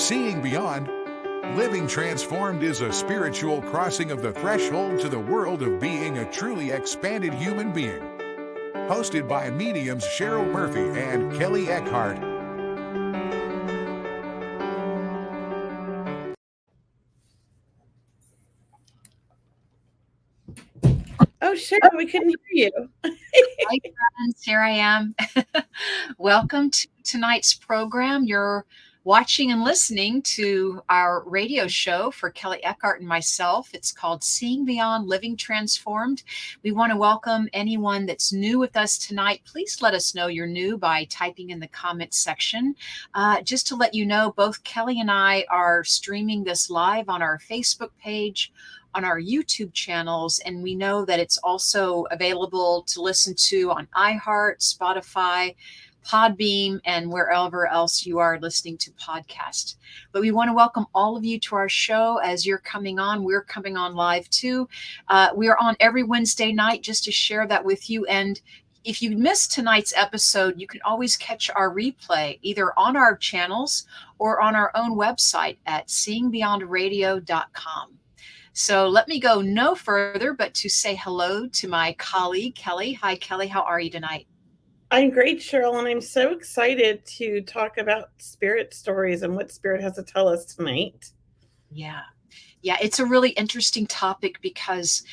Seeing Beyond, Living Transformed is a spiritual crossing of the threshold to the world of being a truly expanded human being. Hosted by mediums Cheryl Murphy and Kelley Eckhart. Oh, Cheryl, we couldn't hear you. Hi, friends. Here I am. Welcome to tonight's program. You're watching and listening to our radio show for Kelley Eckhart and myself. It's called Seeing Beyond, Living Transformed. We want to welcome anyone that's new with us tonight. Please let us know you're new by typing in the comments section. Just to let you know, both Kelley and I are streaming this live on our Facebook page, on our YouTube channels, and we know that it's also available to listen to on iHeart, Spotify, Podbeam, and wherever else you are listening to podcasts. But we want to welcome all of you to our show. As you're coming on, we're coming on live too. We are on every Wednesday night, just to share that with you. And if you missed tonight's episode, you can always catch our replay either on our channels or on our own website at seeingbeyondradio.com. So let me go no further but to say hello to my colleague, Kelley. Hi, Kelley. How are you tonight? I'm great, Cheryl, and I'm so excited to talk about spirit stories and what spirit has to tell us tonight. Yeah, it's a really interesting topic because,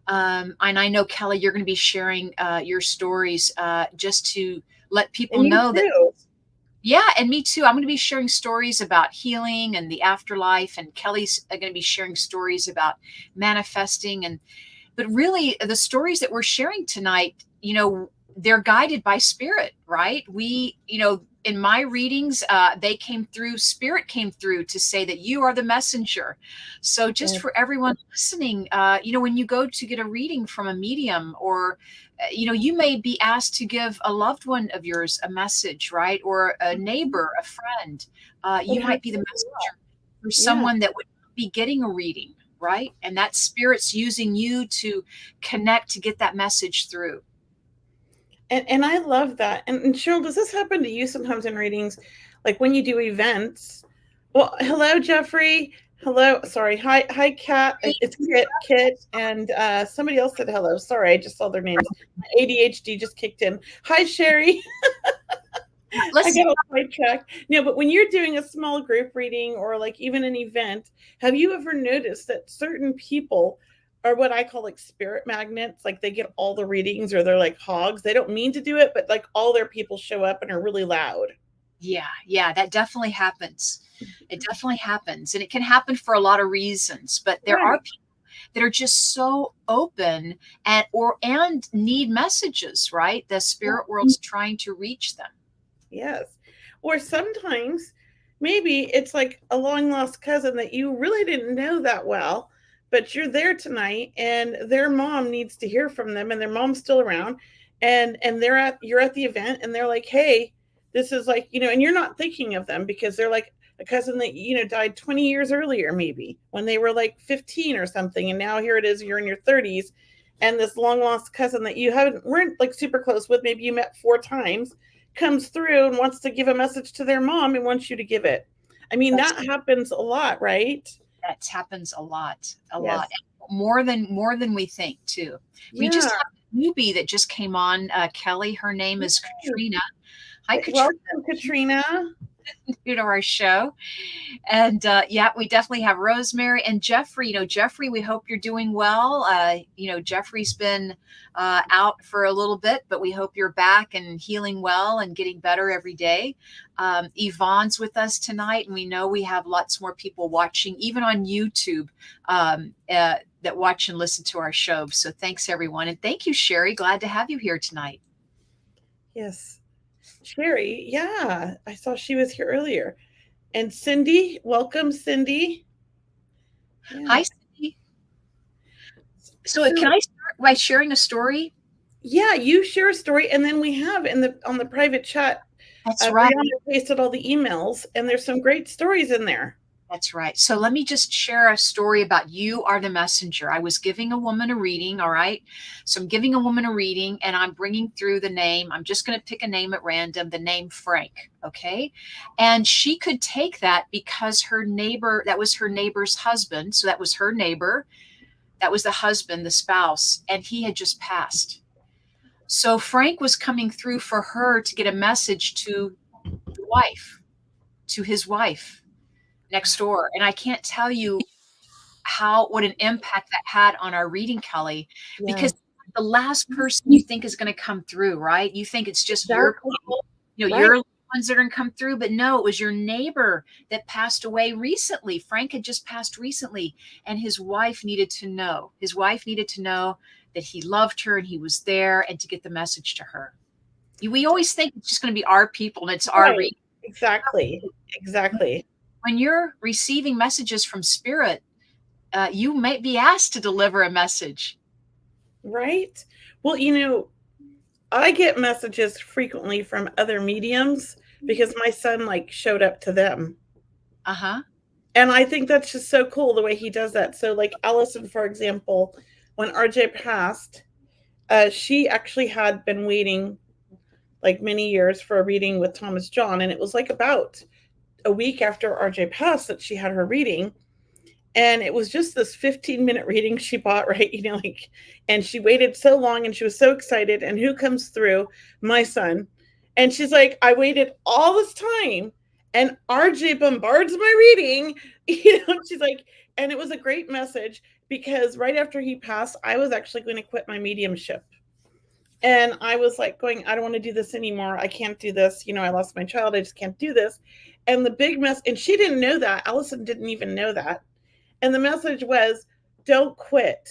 and I know, Kelley, you're going to be sharing your stories just to let people know that. Yeah, and me too. I'm going to be sharing stories about healing and the afterlife, and Kelley's going to be sharing stories about manifesting. But really, the stories that we're sharing tonight, they're guided by spirit, right? We, in my readings, spirit came through to say that you are the messenger. So just for everyone listening, when you go to get a reading from a medium, or you may be asked to give a loved one of yours a message, right? Or a neighbor, a friend. You might be the messenger for someone that would be getting a reading, right? And that spirit's using you to connect, to get that message through. And I love that. And Cheryl, does this happen to you sometimes in readings? Like when you do events? Well, hello, Jeffrey. Hello. Sorry. Hi, Kat. It's Kit. And somebody else said hello. Sorry, I just saw their names. ADHD just kicked in. Hi, Sherry. I got a sidetrack. No, but when you're doing a small group reading or like even an event, have you ever noticed that certain people are what I call like spirit magnets? Like they get all the readings, or they're like hogs. They don't mean to do it, but like all their people show up and are really loud. Yeah, that definitely happens. It definitely happens. And it can happen for a lot of reasons, but there are people that are just so open and need messages, right? The spirit world's trying to reach them. Yes. Or sometimes maybe it's like a long lost cousin that you really didn't know that well, but you're there tonight and their mom needs to hear from them, and their mom's still around, and you're at the event, and they're like, hey, this is like, and you're not thinking of them because they're like a cousin that, died 20 years earlier, maybe when they were like 15 or something. And now here it is, you're in your 30s, and this long lost cousin that you weren't like super close with, maybe you met 4 times, comes through and wants to give a message to their mom and wants you to give it. I mean, that happens a lot, right? That happens a lot, more than we think too. We just have a newbie that just came on, Kelley. Her name is Katrina. Hi, Katrina. Welcome, Katrina. To our show. And we definitely have Rosemary and Jeffrey. Jeffrey, we hope you're doing well. Jeffrey's been out for a little bit, but we hope you're back and healing well and getting better every day. Yvonne's with us tonight, and we know we have lots more people watching, even on YouTube, that watch and listen to our show. So thanks, everyone. And thank you, Sherry. Glad to have you here tonight. Yes. Sherry, yeah, I saw she was here earlier. And Cindy, welcome, Cindy. Yeah. Hi, Cindy. So can I start by sharing a story? Yeah, you share a story, and then we have on the private chat. That's right. Brianna pasted all the emails, and there's some great stories in there. That's right. So let me just share a story about You Are the Messenger. I was giving a woman a reading, all right? So I'm giving a woman a reading and I'm bringing through the name. I'm just going to pick a name at random, the name Frank, okay? And she could take that because her neighbor, that was her neighbor's husband. So that was her neighbor. That was the husband, the spouse, and he had just passed. So Frank was coming through for her to get a message to the wife, to his wife next door. And I can't tell you what an impact that had on our reading, Kelley, Yeah, because the last person you think is going to come through, right? You think it's just your exactly. people, Right. your ones that are going to come through, but no, it was your neighbor that passed away recently. Frank had just passed recently, and his wife needed to know. His wife needed to know that he loved her and he was there, and to get the message to her. We always think it's just going to be our people and it's our Right. reading. Exactly. Exactly. When you're receiving messages from spirit, you might be asked to deliver a message. Right. Well, I get messages frequently from other mediums because my son showed up to them. Uh-huh. And I think that's just so cool the way he does that. So like Allison, for example, when RJ passed, she actually had been waiting many years for a reading with Thomas John. And it was about a week after RJ passed that she had her reading. And it was just this 15-minute reading she bought, right? And she waited so long and she was so excited. And who comes through? My son. And she's like, I waited all this time and RJ bombards my reading. She's like, and it was a great message because right after he passed, I was actually going to quit my mediumship. And I was going, I don't want to do this anymore. I can't do this. I lost my child. I just can't do this. And the big mess, and she didn't know that. Allison didn't even know that. And the message was, don't quit.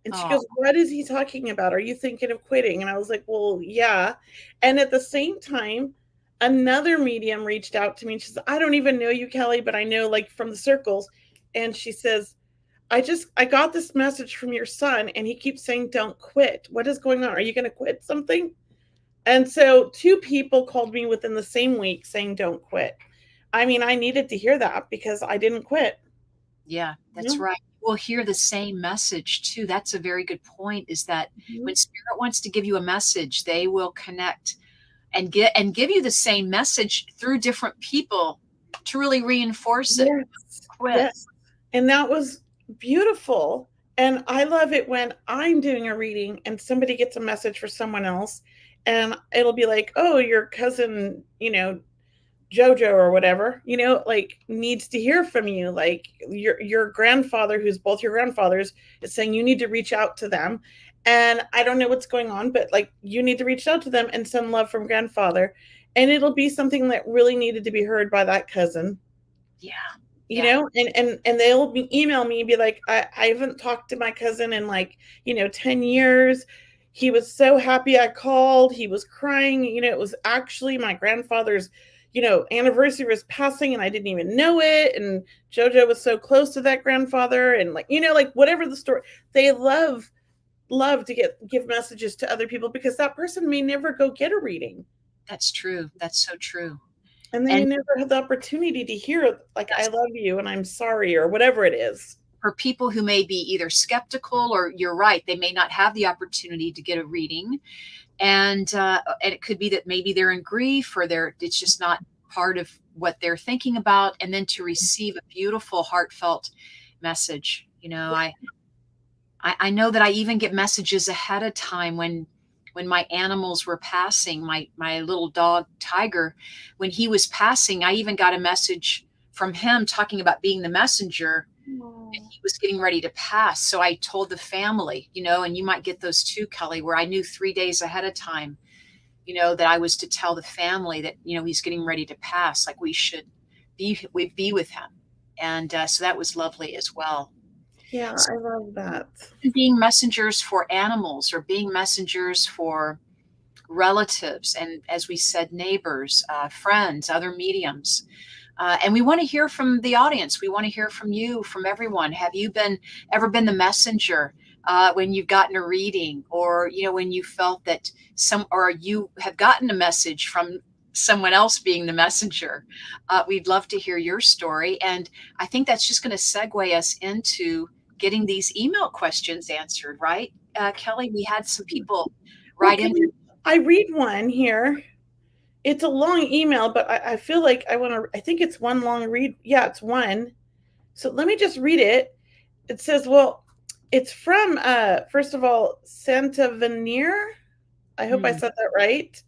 And she goes, what is he talking about? Are you thinking of quitting? And I was like, well, yeah. And at the same time, another medium reached out to me and she says, I don't even know you, Kelley, but I know from the circles. And she says, I got this message from your son and he keeps saying, don't quit. What is going on? Are you going to quit something? And so 2 people called me within the same week saying, don't quit. I mean, I needed to hear that because I didn't quit. Yeah, that's right. We'll hear the same message too. That's a very good point, is that when spirit wants to give you a message, they will connect and give you the same message through different people to really reinforce it. Yes. Quit. Yes. And that was beautiful. And I love it when I'm doing a reading and somebody gets a message for someone else and it'll be like, oh, your cousin, Jojo or whatever, needs to hear from you. Like your grandfather, who's both your grandfathers, is saying you need to reach out to them. And I don't know what's going on, but you need to reach out to them and send love from grandfather. And it'll be something that really needed to be heard by that cousin. Yeah. And they'll email me and be like, I haven't talked to my cousin in 10 years. He was so happy I called. He was crying. It was actually my grandfather's anniversary was passing and I didn't even know it. And Jojo was so close to that grandfather and whatever the story, they love to give messages to other people because that person may never go get a reading. That's true. That's so true. And then you never have the opportunity to hear I love you and I'm sorry or whatever it is. For people who may be either skeptical or you're right, they may not have the opportunity to get a reading. And it could be that maybe they're in grief or it's just not part of what they're thinking about. And then to receive a beautiful, heartfelt message. I know that I even get messages ahead of time when my animals were passing, my little dog Tiger, when he was passing, I even got a message from him talking about being the messenger. And he was getting ready to pass. So I told the family, and you might get those too, Kelley, where I knew 3 days ahead of time, that I was to tell the family that, he's getting ready to pass. We should be with him. And so that was lovely as well. Yeah, I love that. Being messengers for animals or being messengers for relatives. And as we said, neighbors, friends, other mediums. And we want to hear from the audience. We want to hear from you, from everyone. Have you ever been the messenger when you've gotten a reading, or when you felt that or you have gotten a message from someone else being the messenger. We'd love to hear your story. And I think that's just going to segue us into getting these email questions answered, right? Kelley, we had some people write in. I read one here. It's a long email, but I feel like I think it's one long read. Yeah, it's one. So let me just read it. It says, well, it's from, first of all, Santa Veneer. I hope I said that right.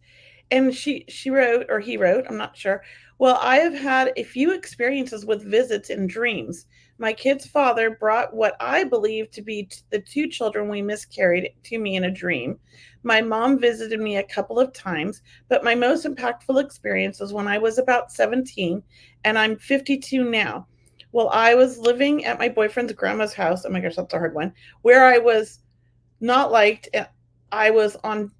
And she wrote, or he wrote, I'm not sure. Well, I have had a few experiences with visits in dreams. My kid's father brought what I believe to be the two children we miscarried to me in a dream. My mom visited me a couple of times, but my most impactful experience was when I was about 17, and I'm 52 now. Well, I was living at my boyfriend's grandma's house. Oh my gosh, that's a hard one. Where I was not liked. I was on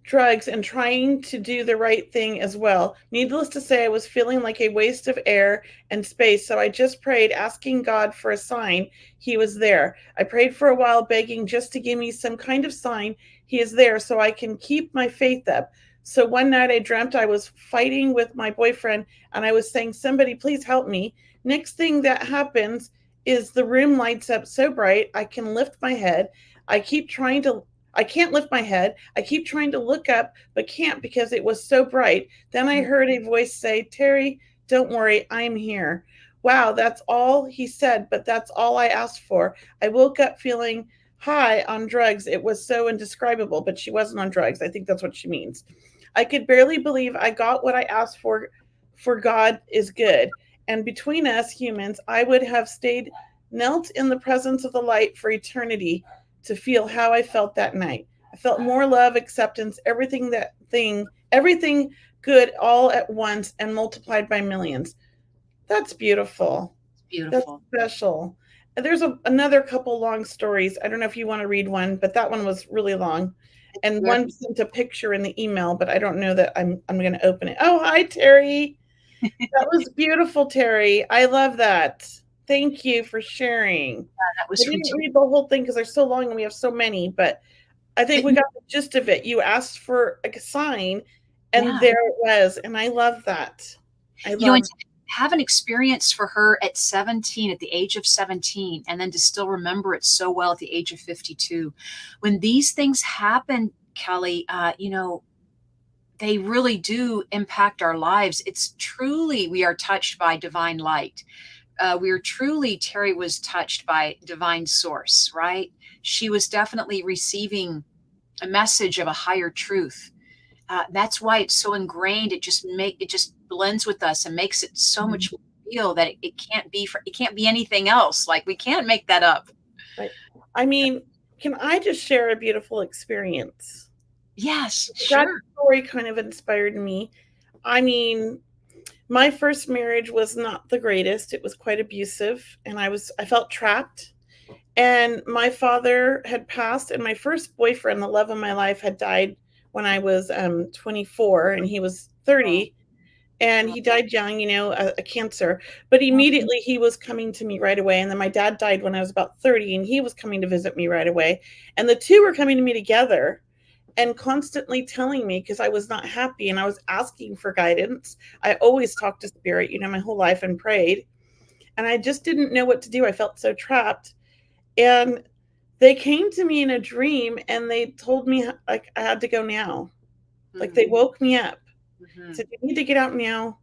drugs and trying to do the right thing as well. Needless to say, I was feeling like a waste of air and space, so I just prayed, asking God for a sign he was there. I prayed for a while, begging just to give me some kind of sign he is there so I can keep my faith up. So one night I dreamt I was fighting with my boyfriend and I was saying, somebody please help me. Next thing that happens is the room lights up so bright I can lift my head. I can't lift my head. I keep trying to look up, but can't because it was so bright. Then I heard a voice say, Terry, don't worry, I'm here. Wow, that's all he said, but that's all I asked for. I woke up feeling high on drugs. It was so indescribable, but she wasn't on drugs. I think that's what she means. I could barely believe I got what I asked for God is good. And between us humans, I would have stayed knelt in the presence of the light for eternity to feel how I felt that night. I felt more love, acceptance, everything good all at once and multiplied by millions. That's beautiful. It's beautiful. That's special. There's another couple long stories. I don't know if you want to read one, but that one was really long. And one sent a picture in the email, but I don't know that I'm going to open it. Oh, hi, Terry. That was beautiful, Terry. I love that. Thank you for sharing. Yeah, that was I didn't read the whole thing because they're so long and we have so many, but I think we got the gist of it. You asked for a sign, and there it was, and I love that. And to have an experience for her at 17, at the age of 17, and then to still remember it so well at the age of 52. When these things happen, Kelley, they really do impact our lives. It's truly, we are touched by divine light. Terry was touched by divine source, right? She was definitely receiving a message of a higher truth. That's why it's so ingrained. It just blends with us and makes it so much real that it can't be anything else. Like, we can't make that up. Right. I mean, can I just share a beautiful experience? Yes, sure. That story kind of inspired me. I mean, my first marriage was not the greatest. It was quite abusive, and I felt trapped. And my father had passed, and my first boyfriend, the love of my life, had died when I was 24, and he was 30. And he died young, a cancer. But immediately he was coming to me right away. And then my dad died when I was about 30, and he was coming to visit me right away. And the two were coming to me together and constantly telling me, because I was not happy and I was asking for guidance. I always talked to spirit, my whole life, and prayed. And I just didn't know what to do. I felt so trapped. And they came to me in a dream and they told me, like, I had to go now. Like, they woke me up. Said, you need to get out now.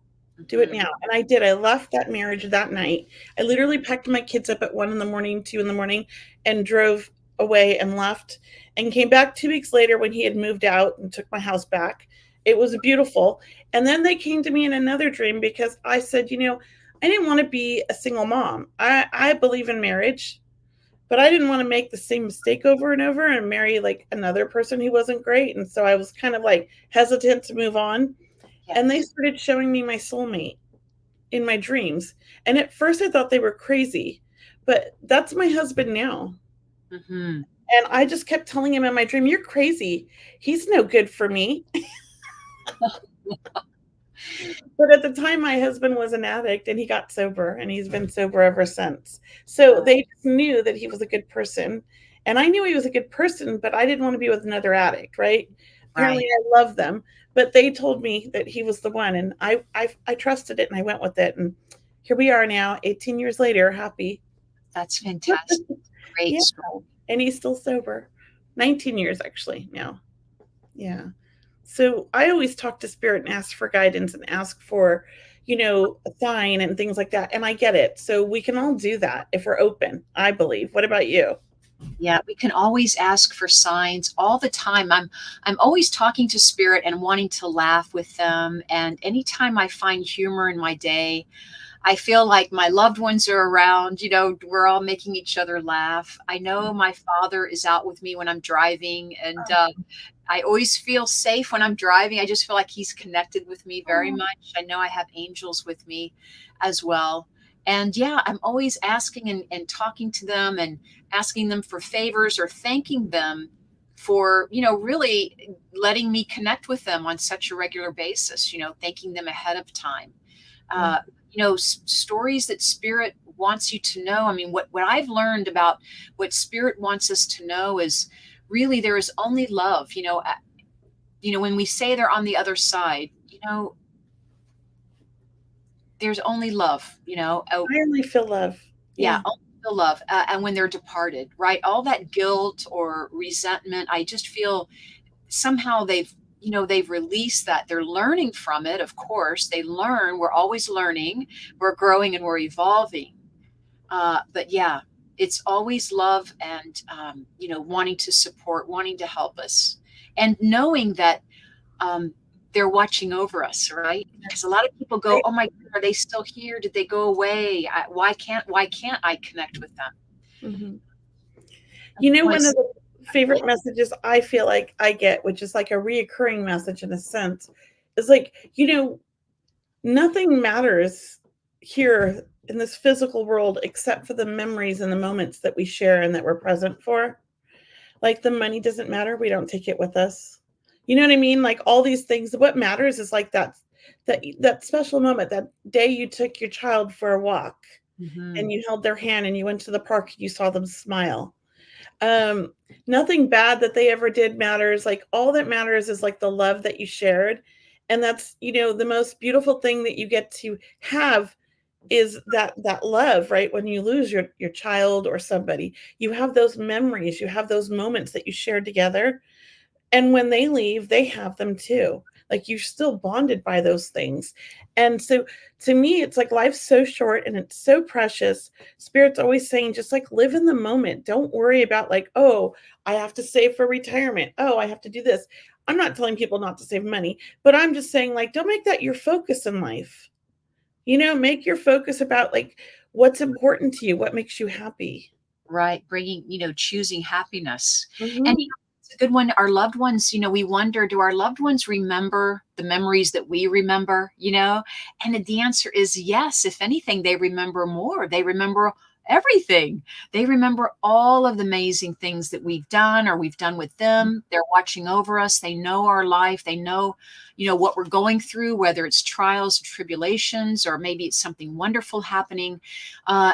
Do it now. And I did. I left that marriage that night. I literally packed my kids up at 1 a.m, 2 a.m, and drove away and left, and came back 2 weeks later when he had moved out and took my house back. It was beautiful. And then they came to me in another dream because I said, I didn't want to be a single mom. I believe in marriage, but I didn't want to make the same mistake over and over and marry like another person who wasn't great. And so I was kind of like hesitant to move on. Yes. And they started showing me my soulmate in my dreams. And at first I thought they were crazy, but that's my husband now. And I just kept telling him in my dream, you're crazy. He's no good for me. But at the time, my husband was an addict and he got sober, and he's been sober ever since. So they just knew that he was a good person. And I knew he was a good person, but I didn't want to be with another addict, right? apparently I love them, but they told me that he was the one, and I trusted it and I went with it, and here we are now, 18 years later, happy. That's fantastic. Great Yeah, story. and he's still sober. 19 years actually now. Yeah. So I always talk to spirit and ask for guidance and ask for, a sign and things like that. And I get it. So we can all do that if we're open, I believe. What about you? Yeah, we can always ask for signs all the time. I'm always talking to spirit and wanting to laugh with them. And anytime I find humor in my day, I feel like my loved ones are around, we're all making each other laugh. I know my father is out with me when I'm driving, and I always feel safe when I'm driving. I just feel like he's connected with me very much. I know I have angels with me as well. And yeah, I'm always asking and talking to them and asking them for favors or thanking them for, really letting me connect with them on such a regular basis, thanking them ahead of time. Yeah. Uh, Stories that spirit wants you to know. I mean, what I've learned about what spirit wants us to know is really there is only love. When we say they're on the other side, there's only love. Oh, I only feel love. yeah, Yeah. only the love. And when they're departed, right? All that guilt or resentment, I just feel somehow they've released that. They're learning from it. Of course, they learn. We're always learning. We're growing and we're evolving. But yeah, it's always love and, wanting to support, wanting to help us, and knowing that they're watching over us, right? Because a lot of people go, "Oh my God, are they still here? Did they go away? Why can't I connect with them?" Mm-hmm. One Was of the favorite messages I feel like I get, which is like a reoccurring message in a sense, is like, nothing matters here in this physical world except for the memories and the moments that we share and that we're present for. Like the money doesn't matter. We don't take it with us. You know what I mean? Like all these things. What matters is like that special moment, that day you took your child for a walk and you held their hand and you went to the park and you saw them smile. Um, Nothing bad that they ever did matters. Like all that matters is like the love that you shared. And that's, the most beautiful thing that you get to have is that love, right? When you lose your child or somebody, you have those memories, you have those moments that you shared together. And when they leave, they have them too. Like you're still bonded by those things. And so to me, it's like life's so short and it's so precious. Spirit's always saying, just like live in the moment. Don't worry about like, oh, I have to save for retirement. Oh, I have to do this. I'm not telling people not to save money, but I'm just saying, like, don't make that your focus in life. Make your focus about like what's important to you, what makes you happy. right, bringing, choosing happiness. And Mhm. it's a good one. Our loved ones, we wonder, do our loved ones remember the memories that we remember? And the answer is yes. If anything, they remember more. They remember everything. They remember all of the amazing things that we've done or we've done with them. They're watching over us. They know our life. They know, what we're going through, whether it's trials, tribulations, or maybe it's something wonderful happening.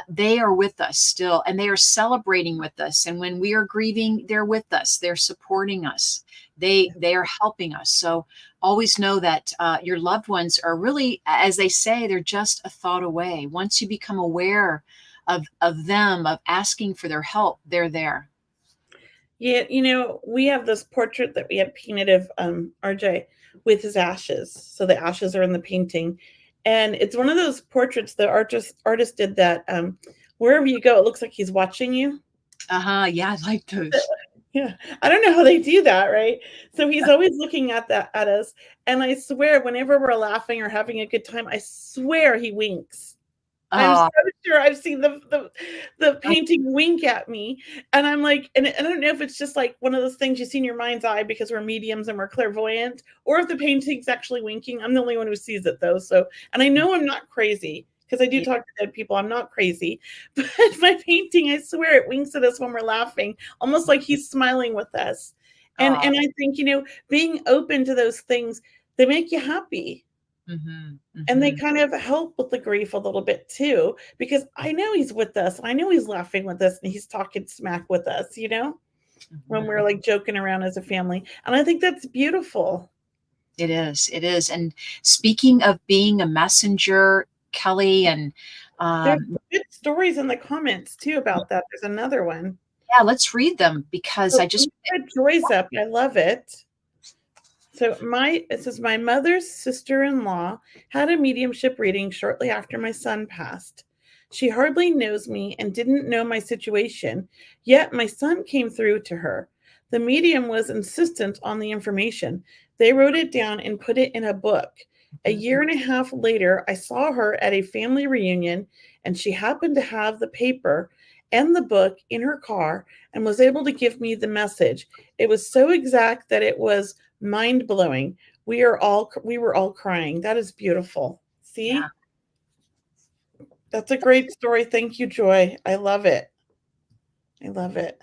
They are with us still, and they are celebrating with us. And when we are grieving, they're with us. They're supporting us. They are helping us. So always know that your loved ones are really, as they say, they're just a thought away. Once you become aware of them, of asking for their help, they're there. Yeah, we have this portrait that we had painted of RJ with his ashes. So the ashes are in the painting. And it's one of those portraits the artist did that wherever you go, it looks like he's watching you. Uh-huh. Yeah, I like those. Yeah. I don't know how they do that, right? So he's always looking at us. And I swear, whenever we're laughing or having a good time, I swear he winks. I'm so Oh, sure I've seen the painting wink at me, and I'm like, and I don't know if it's just like one of those things you see in your mind's eye because we're mediums and we're clairvoyant, or if the painting's actually winking. I'm the only one who sees it though. So, and I know I'm not crazy because I do yeah. talk to dead people. I'm not crazy, but my painting, I swear, it winks at us when we're laughing, almost like he's smiling with us. Oh, And I think being open to those things, they make you happy. mhm, And they mhm. kind of help with the grief a little bit too, because I know he's with us. I know he's laughing with us and he's talking smack with us. when we're like joking around as a family. And I think that's beautiful. It is. It is. And speaking of being a messenger, Kelley, and There's um, good stories in the comments too about that. There's another one. yeah, let's read them because So I just, Joy's up. I love it. So it says my mother's sister-in-law had a mediumship reading shortly after my son passed. She hardly knows me and didn't know my situation, yet my son came through to her. The medium was insistent on the information. They wrote it down and put it in a book. A year and a half later, I saw her at a family reunion, and she happened to have the paper and the book in her car and was able to give me the message. It was so exact that it was mind-blowing. We were all crying. That is beautiful. See? yeah. That's a great story. Thank you, Joy. I love it. I love it.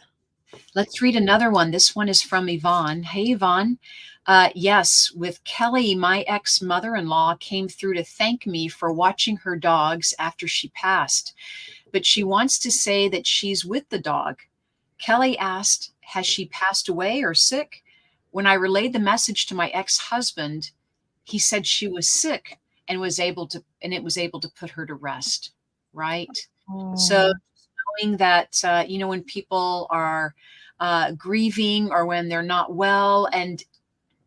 Let's read another one. This one is from Yvonne. Hey, Yvonne. Yes, with Kelley, my ex-mother-in-law came through to thank me for watching her dogs after she passed, but she wants to say that she's with the dog. Kelley asked, has she passed away or sick? When I relayed the message to my ex-husband, he said she was sick and it was able to put her to rest. Right. So knowing that, when people are grieving or when they're not well, and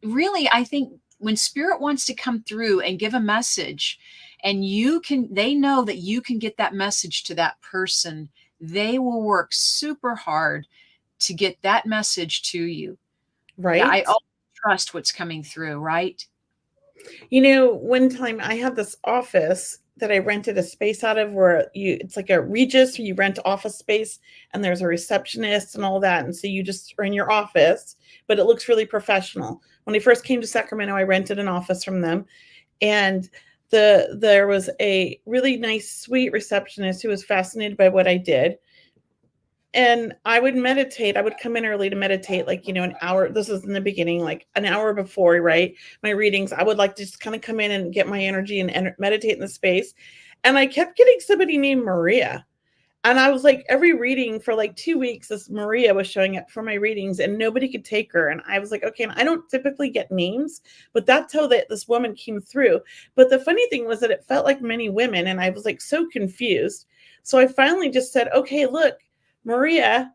really, I think when spirit wants to come through and give a message and they know that you can get that message to that person, they will work super hard to get that message to you. Right. Yeah, I always trust what's coming through, right? One time I had this office that I rented a space out of where it's like a Regis where you rent office space and there's a receptionist and all that. And so you just are in your office, but it looks really professional. When I first came to Sacramento, I rented an office from them, and there was a really nice, sweet receptionist who was fascinated by what I did. And I would meditate. I would come in early to meditate, like, an hour. This is in the beginning, like an hour before, right? My readings. I would like to just kind of come in and get my energy and meditate in the space. And I kept getting somebody named Maria. And I was like, every reading for like 2 weeks, this Maria was showing up for my readings and nobody could take her. And I was like, okay, and I don't typically get names, but that's how this woman came through. But the funny thing was that it felt like many women, and I was like so confused. So I finally just said, okay, look, Maria,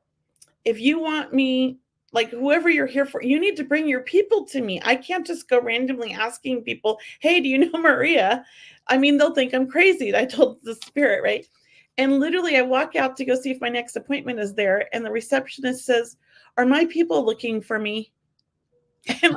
if you want me, like whoever you're here for, you need to bring your people to me. I can't just go randomly asking people, hey, do you know Maria? I mean, they'll think I'm crazy. I told the spirit, right? And literally I walk out to go see if my next appointment is there. And the receptionist says, are my people looking for me? And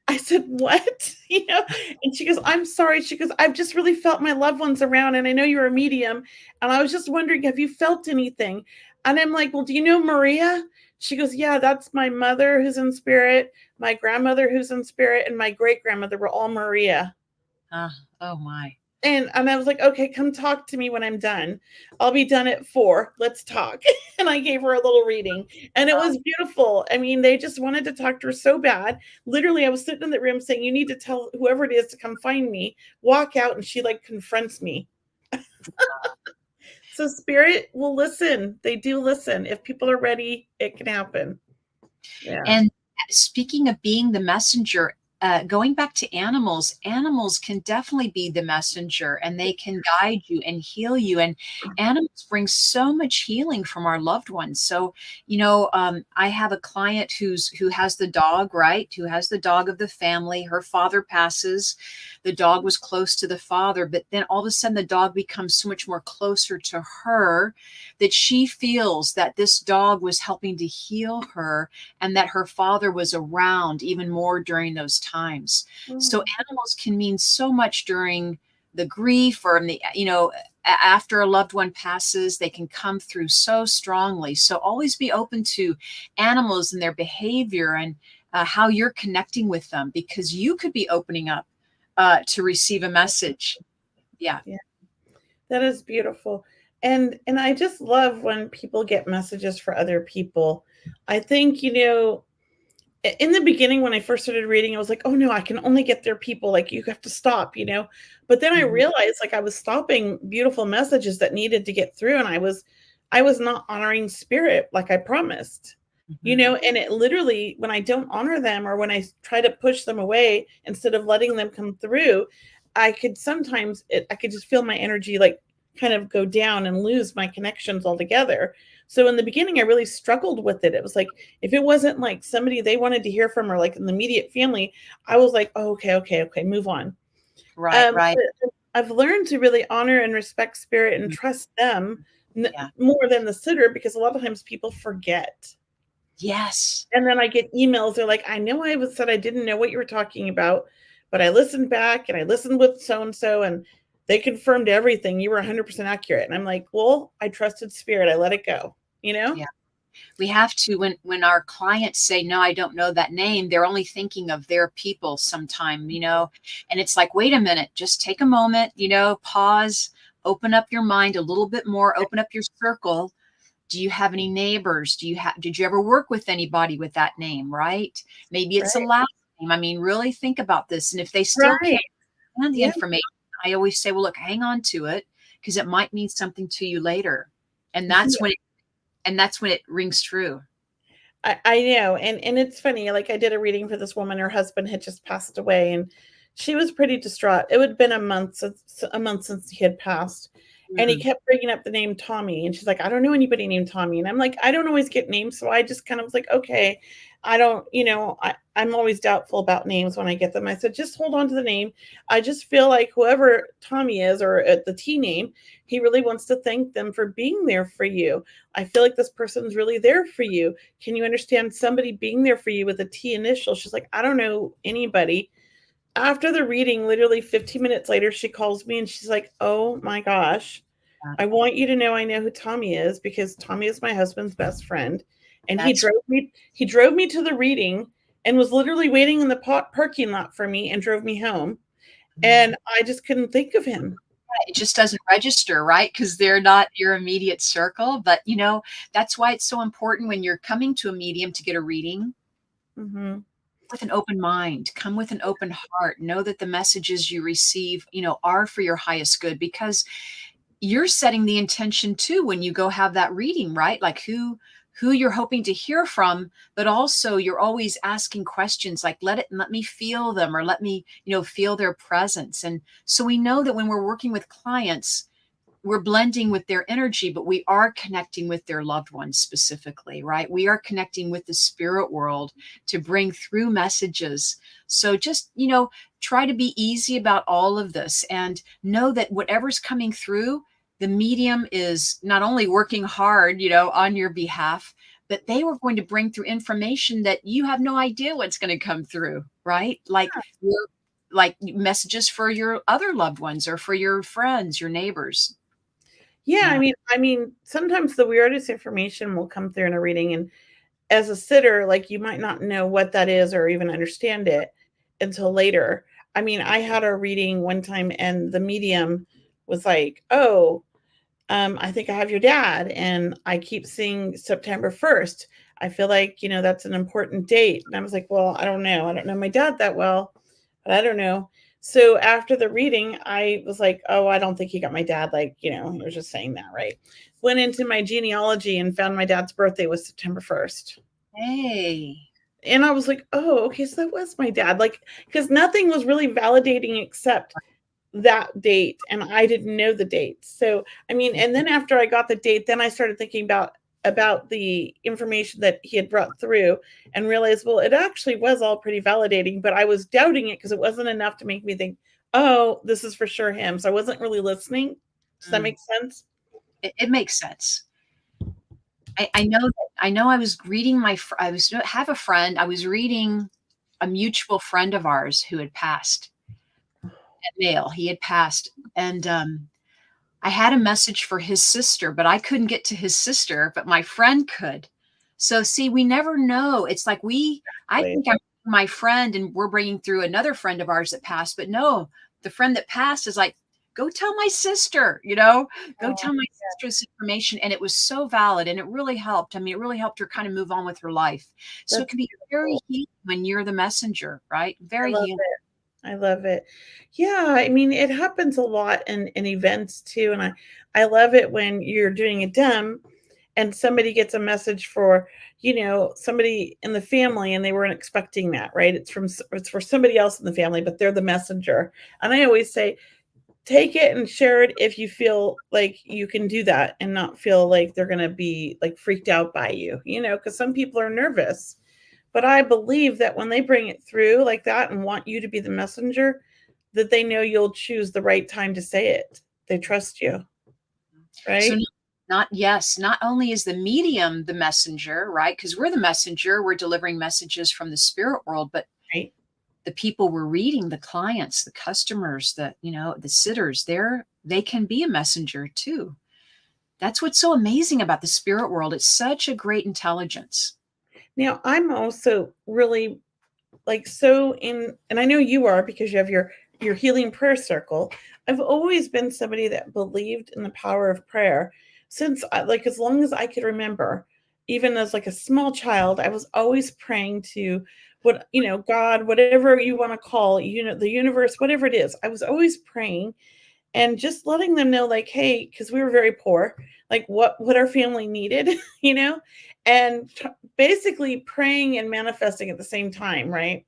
I said, what? And she goes, I'm sorry. She goes, I've just really felt my loved ones around. And I know you're a medium. And I was just wondering, have you felt anything? And I'm like, well, do you know Maria? She goes, yeah, that's my mother who's in spirit, my grandmother who's in spirit, and my great grandmother were all Maria. Oh my. And I was like, okay, come talk to me when I'm done. I'll be done at 4. Let's talk. And I gave her a little reading, and it was beautiful. I mean, they just wanted to talk to her so bad. Literally, I was sitting in the room saying, you need to tell whoever it is to come find me, walk out. And she like confronts me. So spirit will listen. They do listen. If people are ready, it can happen. Yeah. And speaking of being the messenger, going back to animals can definitely be the messenger, and they can guide you and heal you. And animals bring so much healing from our loved ones. So, I have a client who has the dog, right? Who has the dog of the family. Her father passes. The dog was close to the father, but then all of a sudden the dog becomes so much more closer to her that she feels that this dog was helping to heal her and that her father was around even more during those times. So animals can mean so much during the grief or after a loved one passes. They can come through so strongly. So always be open to animals and their behavior and how you're connecting with them, because you could be opening up to receive a message. Yeah. That is beautiful. And I just love when people get messages for other people. I think, in the beginning, when I first started reading, I was like, oh no, I can only get their people. Like, you have to stop, but then I realized like I was stopping beautiful messages that needed to get through. And I was not honoring spirit like I promised. you know, and it literally, when I don't honor them or when I try to push them away instead of letting them come through, I could sometimes, I could just feel my energy like kind of go down and lose my connections altogether. So in the beginning, I really struggled with it. It was like, if it wasn't like somebody they wanted to hear from or like in the immediate family, I was like, oh, okay, move on. Right, right. But I've learned to really honor and respect spirit and trust them Yeah. more than the sitter, because a lot of times people forget. Yes. And then I get emails. They're like, I know I said I didn't know what you were talking about, but I listened back and I listened with so-and-so and they confirmed everything. You were 100% accurate. And I'm like, well, I trusted spirit. I let it go, you know? Yeah. We have to, when our clients say, no, I don't know that name, they're only thinking of their people sometime, you know, and it's like, wait a minute, just take a moment, you know, pause, open up your mind a little bit more, open up your circle. Do you have any neighbors? Did you ever work with anybody with that name? Right? Maybe it's a Right. last name. I mean, really think about this. And if they still Right. can't find the Yeah. information, I always say, well, look, hang on to it because it might mean something to you later. And that's Yeah. when it rings true. I know. And it's funny. Like I did a reading for this woman. Her husband had just passed away and she was pretty distraught. It would have been a month since he had passed. And he Mhm. kept bringing up the name Tommy. And she's like, I don't know anybody named Tommy. And I'm like, I don't always get names. So I just kind of was like, okay, I don't, you know, I'm always doubtful about names when I get them. I said, just hold on to the name. I just feel like whoever Tommy is, or the T name, he really wants to thank them for being there for you. I feel like this person's really there for you. Can you understand somebody being there for you with a T initial? She's like, I don't know anybody. After the reading, literally 15 minutes later, she calls me and she's like, oh my gosh, Yeah. I want you to know I know who Tommy is because Tommy is my husband's best friend. And That's he drove me to the reading and was literally waiting in the parking lot for me and drove me home. And I just couldn't think of him. it just doesn't register, right? Because they're not your immediate circle. But you know, that's why it's so important when you're coming to a medium to get a reading Mm-hmm. with an open mind, come with an open heart, know that the messages you receive, you know, are for your highest good because you're setting the intention too when you go have that reading, right? Like who you're hoping to hear from, but also you're always asking questions like let me feel them or let me, you know, feel their presence. And so we know that when we're working with clients, we're blending with their energy, but we are connecting with their loved ones specifically, right? We are connecting with the spirit world to bring through messages. So just, you know, try to be easy about all of this and know that whatever's coming through, the medium is not only working hard, you know, on your behalf, but they were going to bring through information that you have no idea what's going to come through, right? Like messages for your other loved ones or for your friends, your neighbors. Yeah, Yeah. I mean, sometimes the weirdest information will come through in a reading, and as a sitter, like you might not know what that is or even understand it until later. I mean, I had a reading one time, and the medium was like, "Oh, I think I have your dad, and I keep seeing September 1st. I feel like that's an important date." And I was like, "Well, I don't know. I don't know my dad that well, but I don't know." So after the reading, I was like, oh, I don't think he got my dad. Like, he was just saying that, right? Went into my genealogy and found my dad's birthday was September 1st. Hey. And I was like, oh, okay, so that was my dad. Like, because nothing was really validating except that date. And I didn't know the date. So, I mean, and then after I got the date, then I started thinking about the information that he had brought through and realized, well, it actually was all pretty validating, but I was doubting it because it wasn't enough to make me think, oh, this is for sure him. So I wasn't really listening. Does that Mm. make sense? It makes sense. I know I was reading have a friend. I was reading a mutual friend of ours who had passed. Male, he had passed. And I had a message for his sister, but I couldn't get to his sister, but my friend could. So see, we never know. It's like I Like, think I'm my friend and we're bringing through another friend of ours that passed, but no, the friend that passed is like, go tell my sister, you know, go oh, tell my sister this information. And it was so valid and it really helped. I mean, it really helped her kind of move on with her life. So it that's can be very beautiful. healing when you're the messenger, right? I Very love healing. it. I love it. Yeah, I mean, it happens a lot in events too. And I love it when you're doing a dem and somebody gets a message for, somebody in the family and they weren't expecting that, right? It's for somebody else in the family, but they're the messenger. And I always say, take it and share it if you feel like you can do that and not feel like they're going to be like freaked out by you, because some people are nervous. But I believe that when they bring it through like that and want you to be the messenger, that they know you'll choose the right time to say it. They trust you, So right? not only is the medium the messenger, right? Because we're the messenger, we're delivering messages from the spirit world, but Right. the people we're reading, the clients, the customers, the sitters, they can be a messenger too. That's what's so amazing about the spirit world. It's such a great intelligence. Now, I'm also really like so in, and I know you are because you have your healing prayer circle. I've always been somebody that believed in the power of prayer since like as long as I could remember. Even as like a small child, I was always praying to what, God, whatever you want to call, the universe, whatever it is. I was always praying and just letting them know, like, hey, because we were very poor, like what our family needed, and basically praying and manifesting at the same time, right?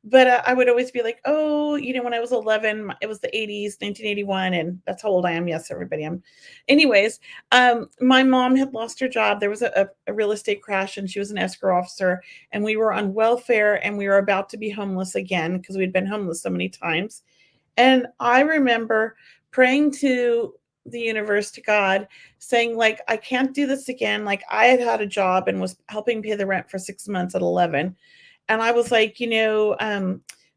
But I would always be like, oh, when I was 11, it was the 80s, 1981, and that's how old I am. Yes, everybody, I'm. Anyways, my mom had lost her job. There was a real estate crash, and she was an escrow officer, and we were on welfare, and we were about to be homeless again because we'd been homeless so many times. And I remember praying to the universe, to God, saying, like, I can't do this again. Like, I had a job and was helping pay the rent for 6 months at 11. And I was like,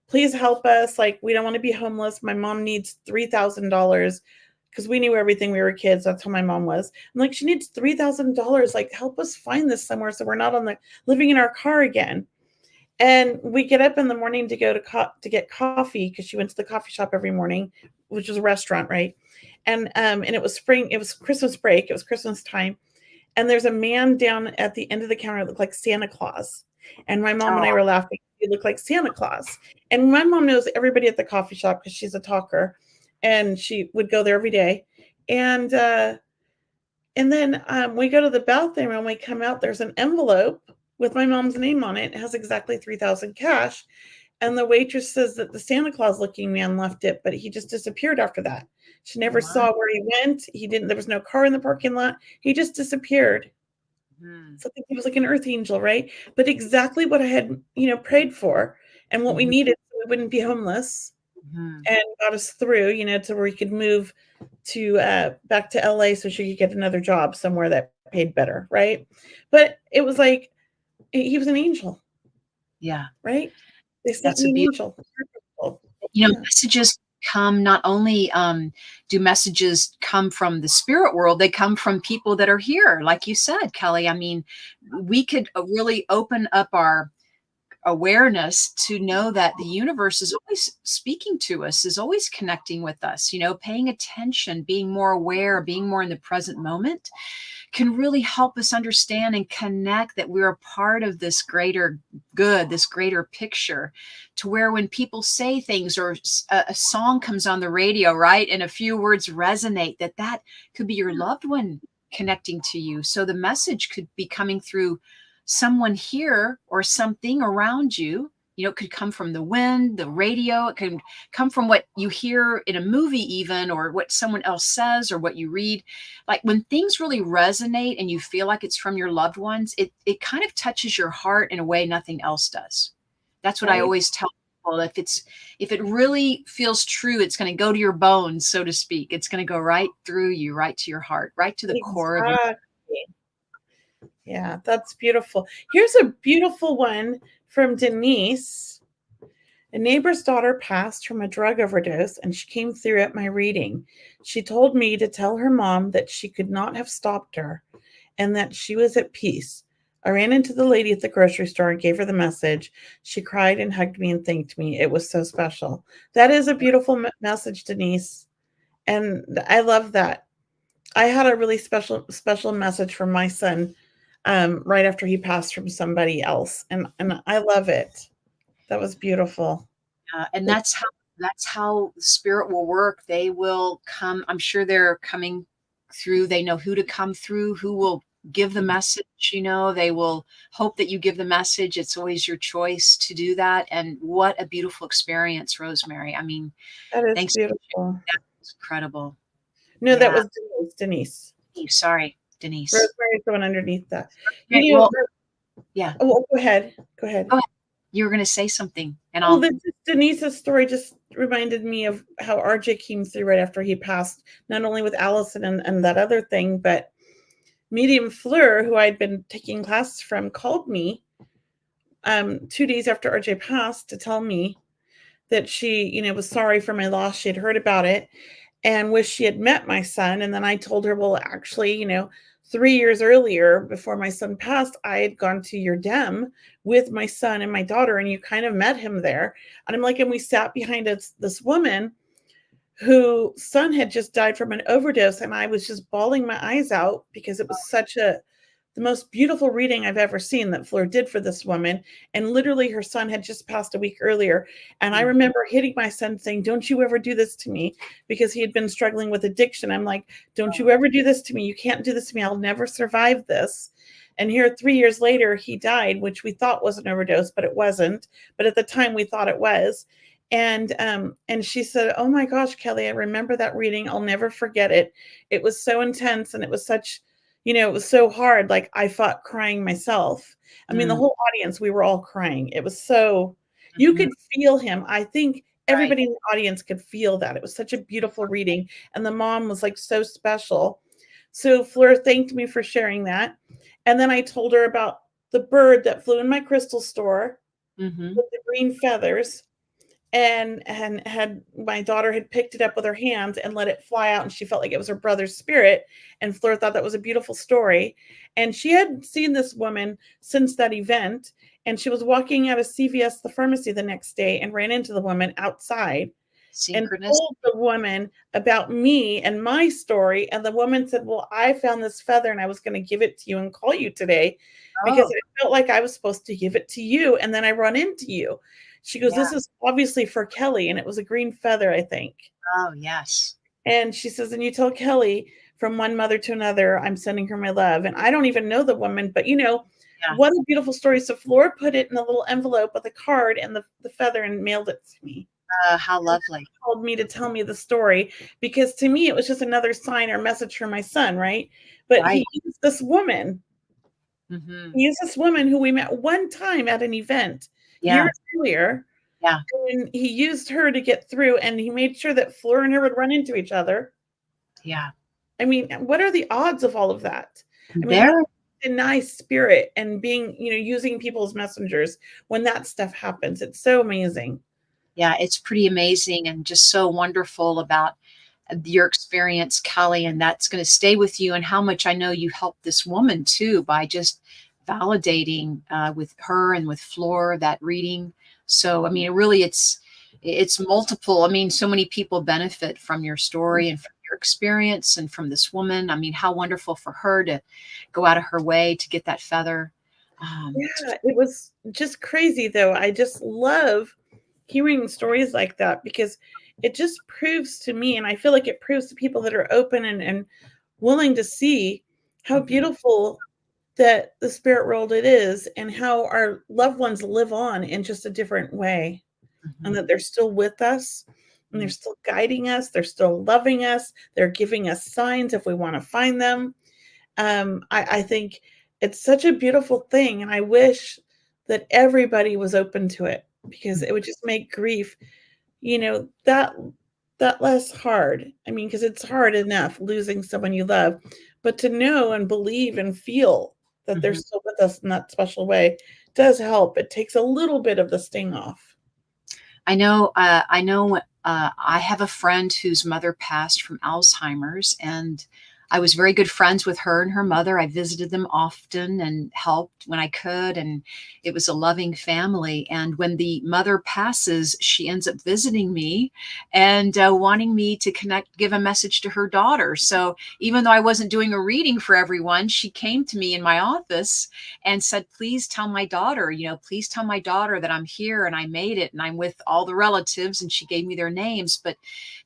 please help us. Like, we don't want to be homeless. My mom needs $3,000 because we knew everything. We were kids. That's how my mom was. I'm like, she needs $3,000. Like, help us find this somewhere so we're not living in our car again. And we get up in the morning to go to get coffee because she went to the coffee shop every morning, which was a restaurant, right? And it was spring. It was Christmas break. It was Christmas time. And there's a man down at the end of the counter that looked like Santa Claus. And my mom and I Oh, were laughing. He looked like Santa Claus. And my mom knows everybody at the coffee shop because she's a talker, and she would go there every day. And then we go to the bathroom and we come out. There's an envelope with my mom's name on it. It has exactly 3,000 cash. And the waitress says that the Santa Claus looking man left it, but he just disappeared after that. She never my. saw where he went. There was no car in the parking lot. He just disappeared. Mhm. So I think he was like an earth angel, right? But exactly what I had, prayed for and what we Mhm. needed so we wouldn't be homeless, Mhm. and got us through, to where we could move to back to LA so she could get another job somewhere that paid better, right? But it was like he was an angel, Yeah, right? They sent that's a me an beautiful. angel. Yeah. Messages come not only do messages come from the spirit world, they come from people that are here, like you said, Kelley. I mean, we could really open up our awareness to know that the universe is always speaking to us, is always connecting with us, paying attention, being more aware, being more in the present moment can really help us understand and connect that we're a part of this greater good, this greater picture, to where when people say things or a song comes on the radio, right, and a few words resonate, that could be your loved one connecting to you. So the message could be coming through someone here or something around you. It could come from the wind, the radio. It can come from what you hear in a movie, even, or what someone else says, or what you read. Like when things really resonate and you feel like it's from your loved ones, it kind of touches your heart in a way nothing else does. That's what I Right. always tell people. If it really feels true, it's going to go to your bones, so to speak. It's going to go right through you, right to your heart, right to the core of your. Exactly. Yeah, that's beautiful. Here's a beautiful one from Denise. A neighbor's daughter passed from a drug overdose, and she came through at my reading. She told me to tell her mom that she could not have stopped her and that she was at peace. I ran into the lady at the grocery store and gave her the message. She cried and hugged me and thanked me. It was so special. That is a beautiful message, Denise. And I love that. I had a really special message from my son right after he passed from somebody else. And I love it. That was beautiful. And that's how the spirit will work. They will come. I'm sure they're coming through. They know who to come through, who will give the message, they will hope that you give the message. It's always your choice to do that. And what a beautiful experience, Rosemary. I mean, That is thanks for beautiful. sharing. That was incredible. No, that Yeah. was Denise. Sorry, Denise. Rosemary's the one underneath that. Okay, You know, well, yeah. oh, go ahead. Go ahead. Go ahead. You were going to say something, and Well, Denise's story just reminded me of how RJ came through right after he passed, not only with Allison and that other thing, but Medium Fleur, who I'd been taking classes from, called me 2 days after RJ passed to tell me that she, was sorry for my loss. She had heard about it and wished she had met my son. And then I told her, well, actually, 3 years earlier, before my son passed, I had gone to your dem with my son and my daughter, and you kind of met him there. And I'm like, and we sat behind this woman whose son had just died from an overdose. And I was just bawling my eyes out because it was the most beautiful reading I've ever seen that Fleur did for this woman. And literally her son had just passed a week earlier. And I remember hitting my son saying, don't you ever do this to me, because he had been struggling with addiction. I'm like, don't you ever do this to me. You can't do this to me. I'll never survive this. And here 3 years later, he died, which we thought was an overdose, but it wasn't. But at the time we thought it was. And she said, oh my gosh, Kelley, I remember that reading. I'll never forget it. It was so intense. And it was such, it was so hard. Like I fought crying myself. I mean, the whole audience, we were all crying. It was so, you could feel him. I think everybody in the audience could feel that. It was such a beautiful reading. And the mom was like so special. So Fleur thanked me for sharing that. And then I told her about the bird that flew in my crystal store with the green feathers. And had my daughter had picked it up with her hands and let it fly out, and she felt like it was her brother's spirit. And Fleur thought that was a beautiful story. And she had seen this woman since that event, and she was walking out of CVS, the pharmacy, the next day, and ran into the woman outside and told the woman about me and my story. And the woman said, well, I found this feather and I was going to give it to you and call you today because I felt like I was supposed to give it to you. And then I run into you. She goes, this is obviously for Kelley. And it was a green feather, I think. Oh, yes. And she says, and you tell Kelley from one mother to another, I'm sending her my love. And I don't even know the woman, but what a beautiful story. So Fleur put it in a little envelope with a card and the feather and mailed it to me. How lovely. She called me to tell me the story, because to me, it was just another sign or message for my son. Right. But he used this woman. He used this woman who we met one time at an event years earlier. Yeah. And he used her to get through, and he made sure that Fleur and her would run into each other. Yeah. I mean, what are the odds of all of that? I mean, a nice spirit and being, using people as messengers when that stuff happens. It's so amazing. Yeah, it's pretty amazing and just so wonderful about your experience, Kelley, and that's going to stay with you, and how much I know you helped this woman too by just validating with her and with Fleur that reading. So, I mean, really, it's multiple. I mean, so many people benefit from your story and from your experience and from this woman. I mean, how wonderful for her to go out of her way to get that feather. Yeah, it was just crazy, though. I just love hearing stories like that, because it just proves to me, and I feel like it proves to people that are open and willing to see how beautiful that the spirit world it is, and how our loved ones live on in just a different way, and that they're still with us, and they're still guiding us, they're still loving us, they're giving us signs if we want to find them. I think it's such a beautiful thing, and I wish that everybody was open to it, because it would just make grief, that less hard. I mean, because it's hard enough losing someone you love, but to know and believe and feel that they're still with us in that special way does help. It takes a little bit of the sting off. I know. I have a friend whose mother passed from Alzheimer's, and I was very good friends with her and her mother. I visited them often and helped when I could, and it was a loving family. And when the mother passes, she ends up visiting me and wanting me to give a message to her daughter. So even though I wasn't doing a reading for everyone, she came to me in my office and said, please tell my daughter, please tell my daughter that I'm here and I made it and I'm with all the relatives. And she gave me their names. But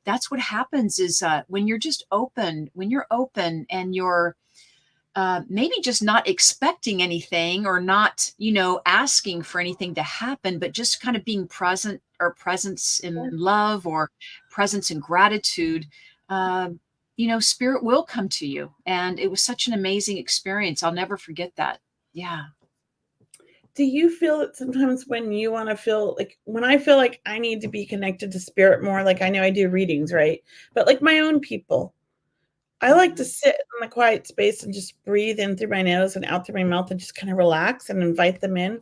that's what happens is when you're just open, and you're maybe just not expecting anything or not, asking for anything to happen, but just kind of being present or presence in love or presence in gratitude, spirit will come to you. And it was such an amazing experience. I'll never forget that. Yeah. Do you feel that sometimes when you want to feel like, when I feel like I need to be connected to spirit more, like I know I do readings, right? But like my own people, I like to sit in a quiet space and just breathe in through my nose and out through my mouth and just kind of relax and invite them in.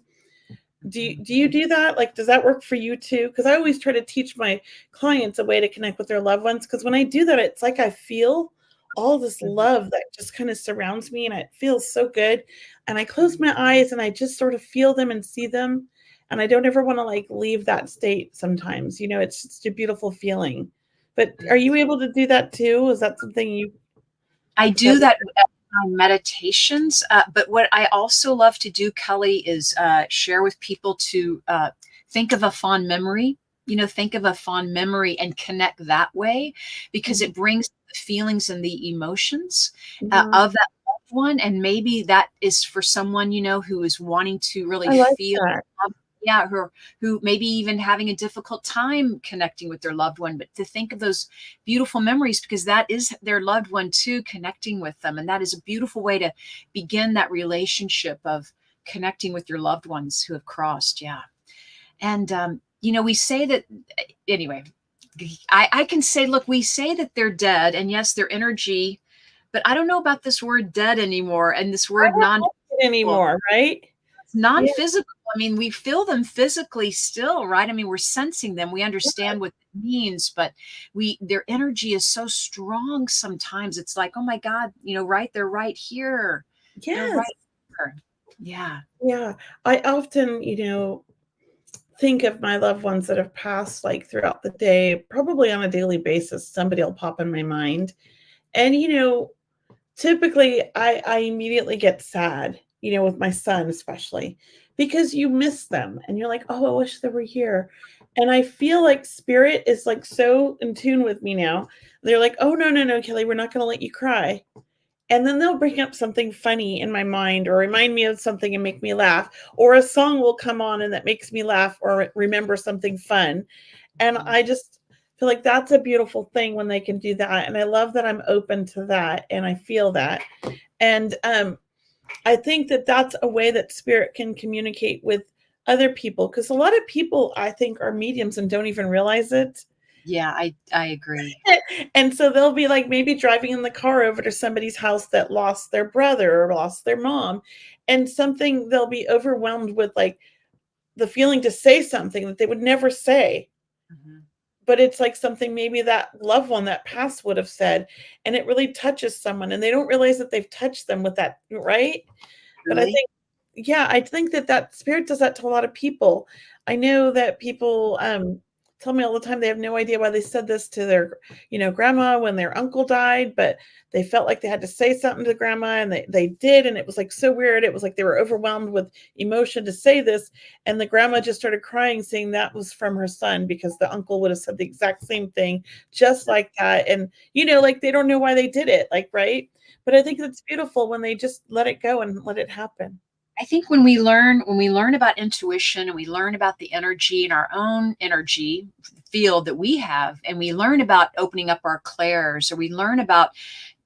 Do you do that? Like, does that work for you too? Because I always try to teach my clients a way to connect with their loved ones. Because when I do that, it's like I feel all this love that just kind of surrounds me, and it feels so good. And I close my eyes and I just sort of feel them and see them. And I don't ever want to like leave that state sometimes. It's just a beautiful feeling. But are you able to do that too? Is that something you I do that at my meditations, but what I also love to do, Kelley, is share with people to think of a fond memory. Think of a fond memory and connect that way, because it brings the feelings and the emotions of that loved one. And maybe that is for someone, who is wanting to really I like feel that. yeah, who maybe even having a difficult time connecting with their loved one, but to think of those beautiful memories, because that is their loved one too, connecting with them. And that is a beautiful way to begin that relationship of connecting with your loved ones who have crossed. Yeah. And, we say that anyway, I can say, look, we say that they're dead, and yes, their energy, but I don't know about this word dead anymore. And this I word don't like it anymore, right? Yeah. non-physical. I mean, we feel them physically still, right? I mean, we're sensing them. We understand what it means, but their energy is so strong sometimes. It's like, oh my God, right, they're right here. They're Yes. right here. Yeah. Yeah. I often, think of my loved ones that have passed like throughout the day, probably on a daily basis. Somebody will pop in my mind. And, typically I immediately get sad, with my son especially, because you miss them and you're like, oh, I wish they were here. And I feel like spirit is like so in tune with me now. They're like, oh, no, no, no, Kelley, we're not going to let you cry. And then they'll bring up something funny in my mind or remind me of something and make me laugh. Or a song will come on and that makes me laugh or remember something fun. And I just feel like that's a beautiful thing when they can do that. And I love that I'm open to that and I feel that. And I think that that's a way that spirit can communicate with other people, because a lot of people, I think, are mediums and don't even realize it. Yeah, I agree. And so they'll be like maybe driving in the car over to somebody's house that lost their brother or lost their mom, and something, they'll be overwhelmed with like the feeling to say something that they would never say. Mhm. But it's like something maybe that loved one that passed would have said, and it really touches someone and they don't realize that they've touched them with that, right? But I Really? think, yeah, I think that spirit does that to a lot of people. I know that people tell me all the time they have no idea why they said this to their, grandma when their uncle died, but they felt like they had to say something to grandma, and they did, and it was like so weird. It was like they were overwhelmed with emotion to say this, and the grandma just started crying, saying that was from her son because the uncle would have said the exact same thing, just like that. And like they don't know why they did it, like, right? But I think it's beautiful when they just let it go and let it happen. I think when we learn about intuition and we learn about the energy in our own energy field that we have, and we learn about opening up our clairs, or we learn about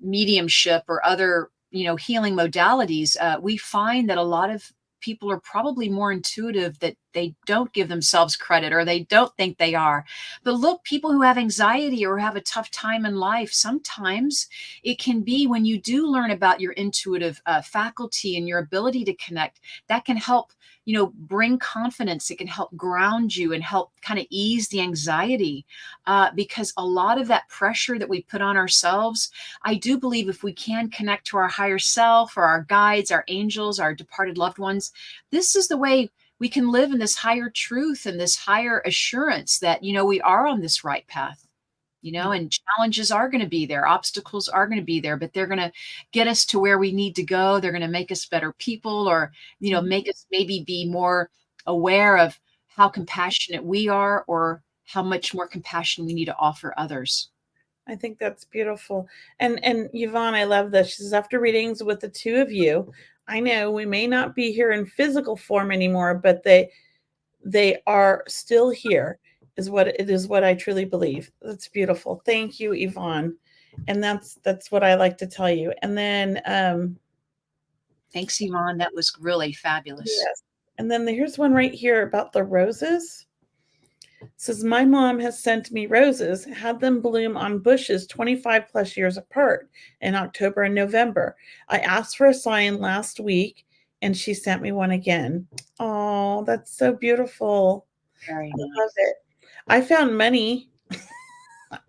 mediumship or other, healing modalities, we find that a lot of people are probably more intuitive that they don't give themselves credit, or they don't think they are. But look, people who have anxiety or have a tough time in life, sometimes it can be when you do learn about your intuitive faculty and your ability to connect, that can help, bring confidence. It can help ground you and help kind of ease the anxiety, because a lot of that pressure that we put on ourselves, I do believe if we can connect to our higher self or our guides, our angels, our departed loved ones, this is the way we can live in this higher truth and this higher assurance that, we are on this right path. And challenges are going to be there, obstacles are going to be there, but they're going to get us to where we need to go. They're going to make us better people, or, make us maybe be more aware of how compassionate we are, or how much more compassion we need to offer others. I think that's beautiful. And Yvonne, I love this. She says, after readings with the two of you, I know we may not be here in physical form anymore, but they are still here, is what it is, what I truly believe. That's beautiful. Thank you, Yvonne. And that's what I like to tell you. And then Thanks, Yvonne. That was really fabulous. yes. And then here's one right here about the roses. It says, my mom has sent me roses, had them bloom on bushes 25 plus years apart in October and November. I asked for a sign last week and she sent me one again. Oh, that's so beautiful. Very I nice. love it. I found money.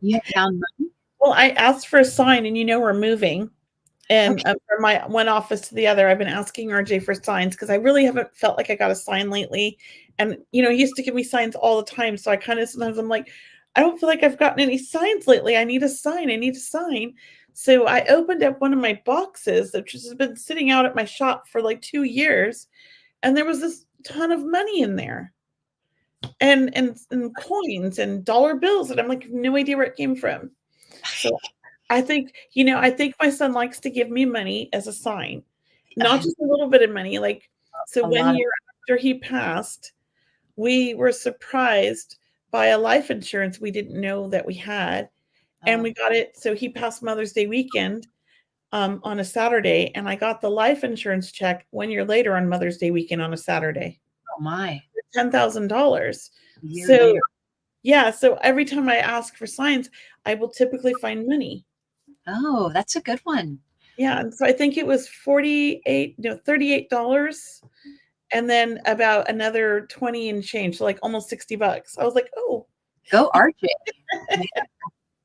You found money? Well, I asked for a sign, and we're moving. And Okay. from my one office to the other, I've been asking RJ for signs because I really haven't felt like I got a sign lately. And, he used to give me signs all the time. So I kind of sometimes I'm like, I don't feel like I've gotten any signs lately. I need a sign. I need a sign. So I opened up one of my boxes, which has been sitting out at my shop for like 2 years. And there was this ton of money in there and coins and dollar bills. And I'm like, no idea where it came from. So I think, I think my son likes to give me money as a sign, not just a little bit of money. Like, so A 1 lot of, year after he passed, we were surprised by a life insurance we didn't know that we had. And we got it. So he passed Mother's Day weekend on a Saturday, and I got the life insurance check 1 year later on Mother's Day weekend on a Saturday. oh my. $10,000. A year So later. yeah, so every time I ask for signs, I will typically find money. Oh, that's a good one. Yeah, and so I think it was $38, and then about another 20 and change, so like almost $60. I was like, "Oh." Go RJ.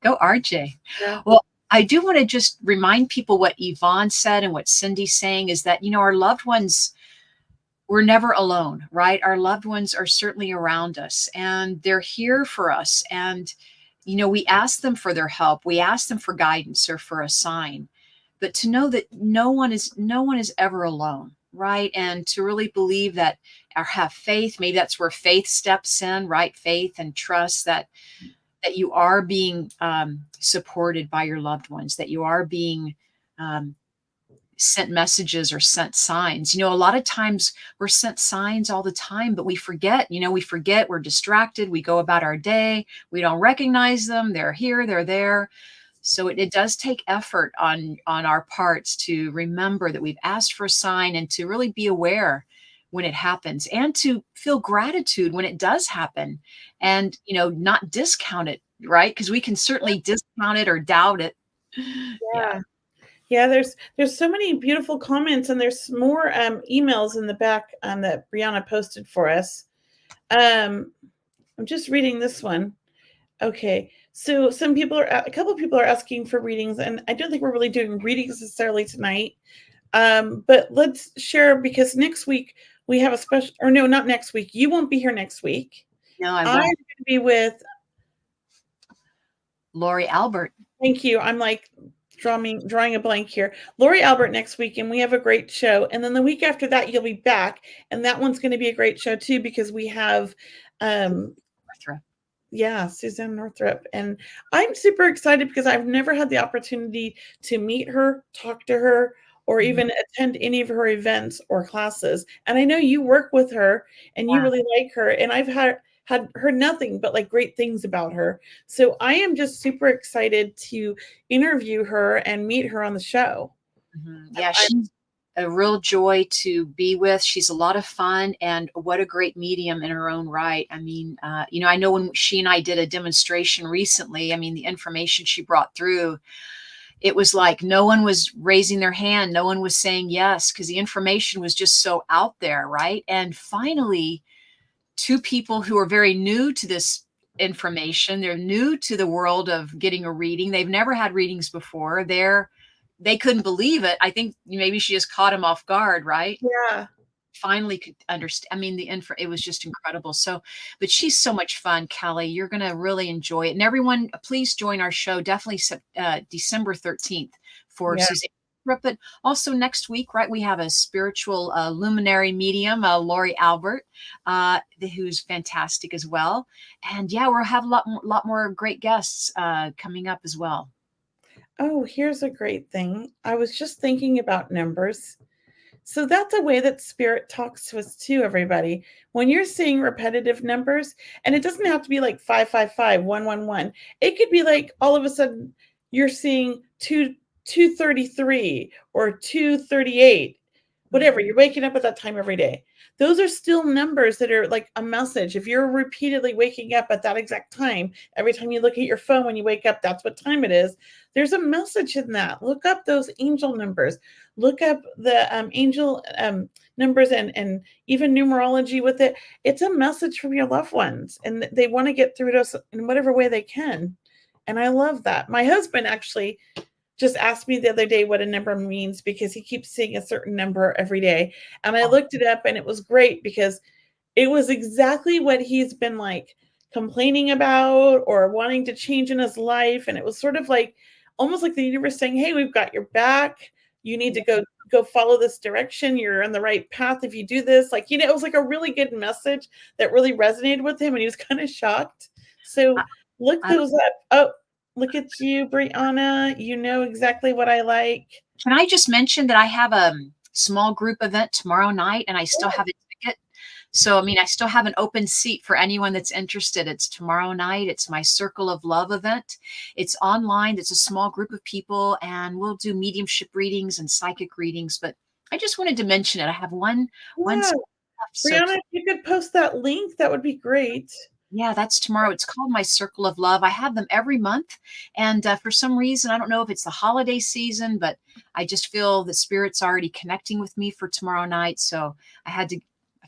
Go RJ. Yeah. Well, I do want to just remind people what Yvonne said and what Cindy's saying is that, our loved ones, we're never alone, right? Our loved ones are certainly around us and they're here for us. And, we ask them for their help. We ask them for guidance or for a sign, but to know that no one is ever alone, right? And to really believe that or have faith, maybe that's where faith steps in, right? Faith and trust that you are being supported by your loved ones, that you are being sent messages or sent signs. A lot of times we're sent signs all the time, but we forget, we're distracted. We go about our day. We don't recognize them. They're here, they're there. So it does take effort on our parts to remember that we've asked for a sign and to really be aware when it happens and to feel gratitude when it does happen and, not discount it, right? Because we can certainly discount it or doubt it. Yeah. Yeah, there's so many beautiful comments, and there's more emails in the back that Brianna posted for us. I'm just reading this one. Okay, so a couple of people are asking for readings, and I don't think we're really doing readings necessarily tonight. But let's share, because next week we have a special, or no, not next week. You won't be here next week. No, I I'm won't. going to be with Lori Albert. Thank you. I'm like drawing a blank here. Lori Albert next week, and we have a great show. And then the week after that, you'll be back, and that one's going to be a great show too, because we have Suzanne Northrup. And I'm super excited because I've never had the opportunity to meet her, talk to her, or even attend any of her events or classes. And I know you work with her and you really like her. And I've had heard nothing but like great things about her. So I am just super excited to interview her and meet her on the show. Yeah, she's a real joy to be with. She's a lot of fun, and what a great medium in her own right. I mean, I know when she and I did a demonstration recently, I mean, the information she brought through, it was like no one was raising their hand. No one was saying yes, because the information was just so out there, right? And finally, two people who are very new to this information, they're new to the world of getting a reading. They've never had readings before. They couldn't believe it. I think maybe she just caught him off guard, right? Yeah. Finally could understand. I mean, it was just incredible. So, but she's so much fun, Kelley. You're going to really enjoy it. And everyone, please join our show. Definitely December 13th for Suzanne but also next week, right, we have a spiritual luminary medium, Lori Albert, who's fantastic as well. And yeah, we'll have a lot more great guests coming up as well. Oh, here's a great thing. I was just thinking about numbers. So that's a way that spirit talks to us too, everybody. When you're seeing repetitive numbers, and it doesn't have to be like 555, 111. It could be like all of a sudden you're seeing 233 or 238, whatever. You're waking up at that time every day. Those are still numbers that are like a message. If you're repeatedly waking up at that exact time, every time you look at your phone when you wake up, that's what time it is. There's a message in that. Look up those angel numbers. Look up the angel numbers and even numerology with it. It's a message from your loved ones, and they want to get through to us in whatever way they can. And I love that. My husband actually just asked me the other day what a number means because he keeps seeing a certain number every day. And I looked it up, and it was great because it was exactly what he's been like complaining about or wanting to change in his life. And it was sort of like almost like the universe saying, hey, we've got your back. You need to go follow this direction. You're on the right path if you do this. Like, it was like a really good message that really resonated with him, and he was kind of shocked. So look those up. Oh, look at you, Brianna. You know exactly what I like. Can I just mention that I have a small group event tomorrow night, and I still have a ticket. So, I still have an open seat for anyone that's interested. It's tomorrow night. It's my Circle of Love event. It's online. It's a small group of people, and we'll do mediumship readings and psychic readings. But I just wanted to mention it. I have one. Brianna, if you could post that link, that would be great. Yeah, that's tomorrow. It's called My Circle of Love. I have them every month. And for some reason, I don't know if it's the holiday season, but I just feel the spirit's already connecting with me for tomorrow night. So I feel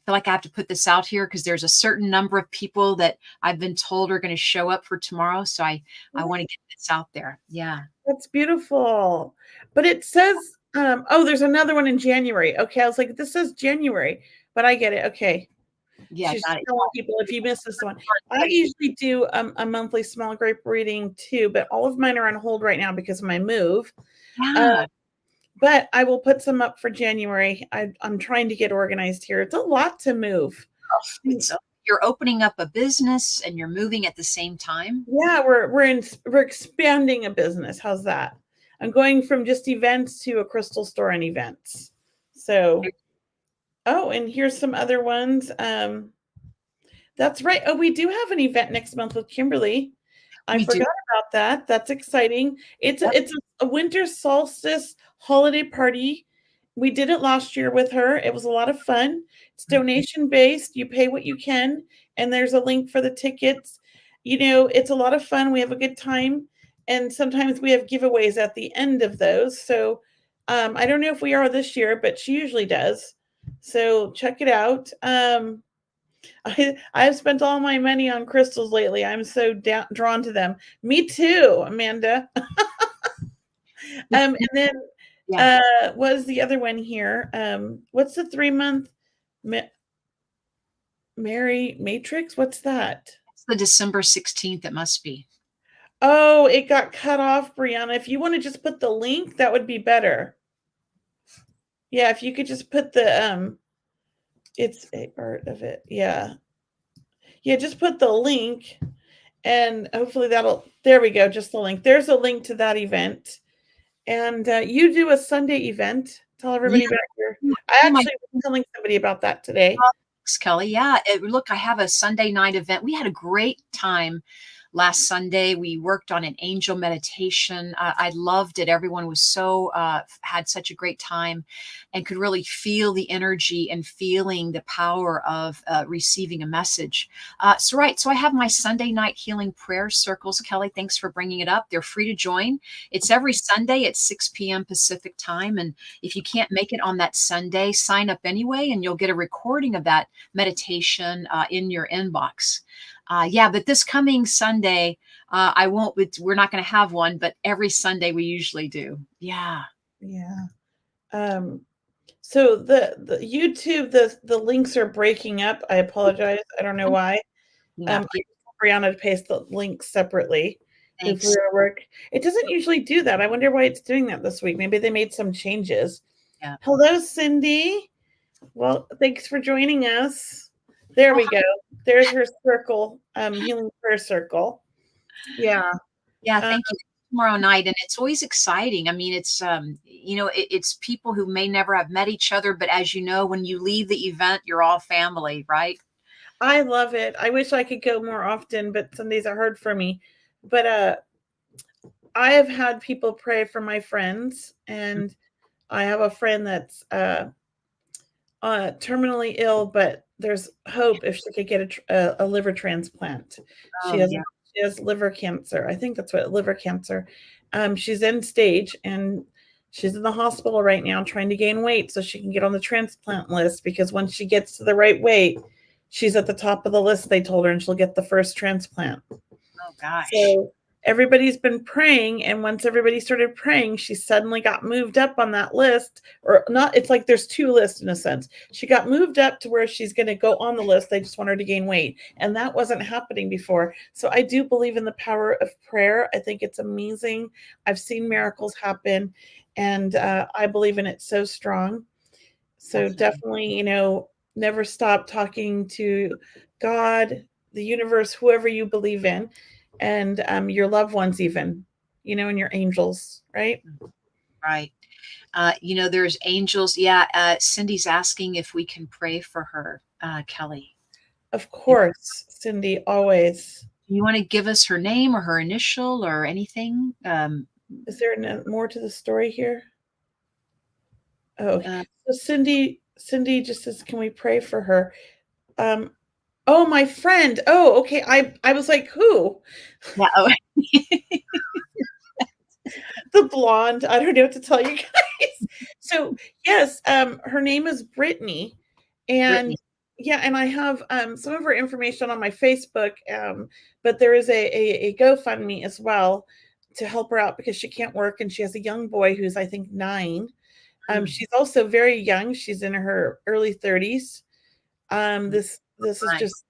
like I have to put this out here because there's a certain number of people that I've been told are going to show up for tomorrow. So I want to get this out there. Yeah. That's beautiful. But it says, there's another one in January. Okay. I was like, this says January, but I get it. Okay. Yeah, She's telling people if you miss this one. I usually do a monthly small group reading too, but all of mine are on hold right now because of my move. Yeah. But I will put some up for January. I'm trying to get organized here. It's a lot to move. You're opening up a business and you're moving at the same time. Yeah, we're expanding a business. How's that? I'm going from just events to a crystal store and events. So. Oh, and here's some other ones. That's right. Oh, we do have an event next month with Kimberly. I forgot about that. That's exciting. It's a winter solstice holiday party. We did it last year with her. It was a lot of fun. It's donation based. You pay what you can, and there's a link for the tickets. It's a lot of fun. We have a good time, and sometimes we have giveaways at the end of those. So I don't know if we are this year, but she usually does. So check it out. I've spent all my money on crystals lately. I'm so drawn to them. Me too, Amanda. And then what is the other one here? What's the 3-month Mary Matrix? What's that? It's the December 16th. It must be. Oh, it got cut off, Brianna. If you want to just put the link, that would be better. Yeah, if you could just put the it's a part of it. Yeah, just put the link, and hopefully there we go, just the link. There's a link to that event. And you do a Sunday event. Tell everybody back here. I actually was telling somebody about that today. Thanks, Kelley. Yeah, look, I have a Sunday night event. We had a great time last Sunday. We worked on an angel meditation. I loved it. Everyone was had such a great time and could really feel the energy and feeling the power of receiving a message. So I have my Sunday night healing prayer circles. Kelley, thanks for bringing it up. They're free to join. It's every Sunday at 6 p.m. Pacific time. And if you can't make it on that Sunday, sign up anyway, and you'll get a recording of that meditation in your inbox. But this coming Sunday, we're not going to have one, but every Sunday we usually do. Yeah. Yeah. So the YouTube, the links are breaking up. I apologize. I don't know why. Yeah. Brianna to paste the links separately. Thanks. work. It doesn't usually do that. I wonder why it's doing that this week. Maybe they made some changes. Yeah. Hello, Cindy. Well, thanks for joining us. There we go. There's her circle, healing prayer circle. Yeah. Yeah, thank you. Tomorrow night, and it's always exciting. I mean, it's it's people who may never have met each other, but as you know, when you leave the event, you're all family, right? I love it. I wish I could go more often, but Sundays are hard for me. But I have had people pray for my friends, and I have a friend that's terminally ill, but there's hope if she could get a liver transplant. She Oh, has yeah. she has liver cancer. I think that's what liver cancer. She's end stage, and she's in the hospital right now trying to gain weight so she can get on the transplant list, because once she gets to the right weight, she's at the top of the list, they told her, and she'll get the first transplant. Oh, gosh. So everybody's been praying, and once everybody started praying, she suddenly got moved up on that list. Or not, it's like there's two lists in a sense. She got moved up to where she's going to go on the list. They just want her to gain weight, and that wasn't happening before. So I do believe in the power of prayer. I think it's amazing. I've seen miracles happen, and I believe in it so strong. So definitely, never stop talking to God, the universe, whoever you believe in, and your loved ones, even, and your angels, right? Right. There's angels. Yeah. Cindy's asking if we can pray for her, Kelley. Of course, Cindy, always. Do you want to give us her name or her initial or anything? Is there more to the story here? Oh, so Cindy just says, can we pray for her? Oh, my friend. Oh, okay. I was like, who? Yeah. Oh. The blonde. I don't know what to tell you guys. So yes, her name is Brittany, and Brittany. yeah, and I have some of her information on my Facebook, but there is a GoFundMe as well to help her out because she can't work, and she has a young boy who's, I think, 9. She's also very young. She's in her early 30s. This is just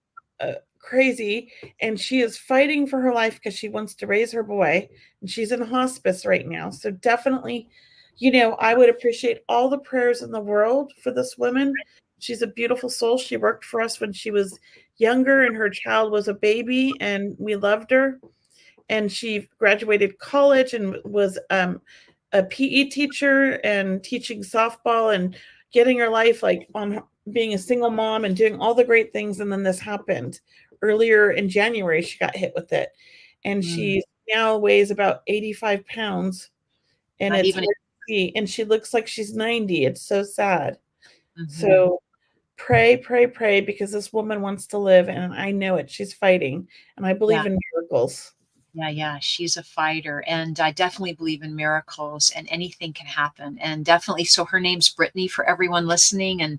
crazy, and she is fighting for her life because she wants to raise her boy, and she's in hospice right now. So definitely, I would appreciate all the prayers in the world for this woman. She's a beautiful soul. She worked for us when she was younger, and her child was a baby, and we loved her. And she graduated college and was a PE teacher and teaching softball and getting her life like on being a single mom and doing all the great things. And then this happened earlier in January. She got hit with it, and she now weighs about 85 pounds, and Not it's even- hard to see, and she looks like she's 90. It's so sad. Mhm. So pray, pray, pray, because this woman wants to live, and I know it. She's fighting, and I believe in miracles. Yeah, she's a fighter, and I definitely believe in miracles, and anything can happen. And definitely, so her name's Brittany for everyone listening, and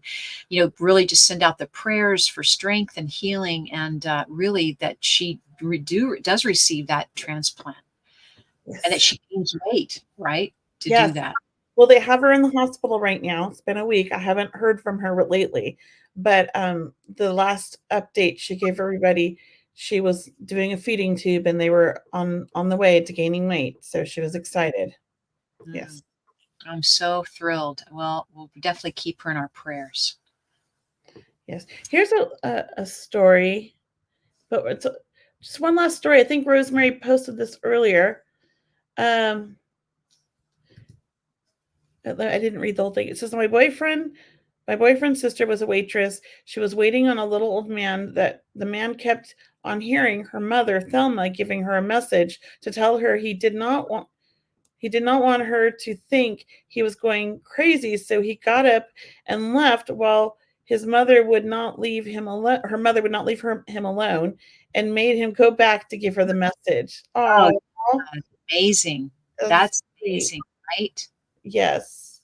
really just send out the prayers for strength and healing, and really that she does receive that transplant, Yes. and that she gains weight, right, to Yes. do that. Well, they have her in the hospital right now. It's been a week. I haven't heard from her lately, but the last update she gave everybody, she was doing a feeding tube, and they were on the way to gaining weight. So she was excited. Yes. I'm so thrilled. Well, we'll definitely keep her in our prayers. Yes. Here's a story, but it's just one last story. I think Rosemary posted this earlier. I didn't read the whole thing. It says, my boyfriend's sister was a waitress. She was waiting on a little old man that the man kept on hearing her mother, Thelma, giving her a message to tell her he did not want her to think he was going crazy. So he got up and left while his mother would not leave him alone. Her mother would not leave him alone, and made him go back to give her the message. Oh, amazing. That's amazing, right? Yes.